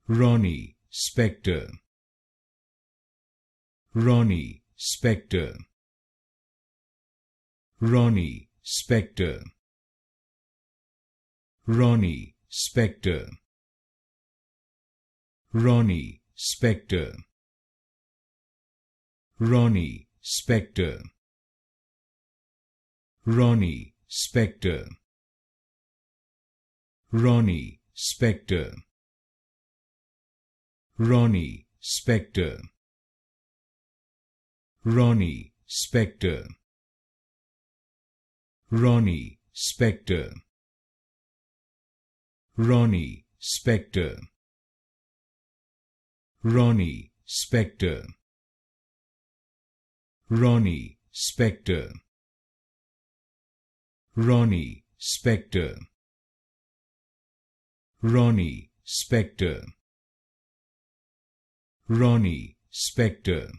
Ronnie Spector. Ronnie Spector. Ronnie Spector. Ronnie Spector. Ronnie Spector. Ronnie Spector. Ronnie Spector. Ronnie Spector. Ronnie Spector. Ronnie Spector. Ronnie Spector. Ronnie Spector. Ronnie Spector. Ronnie Spector. Ronnie Spector. Ronnie Spector. Ronnie Spector.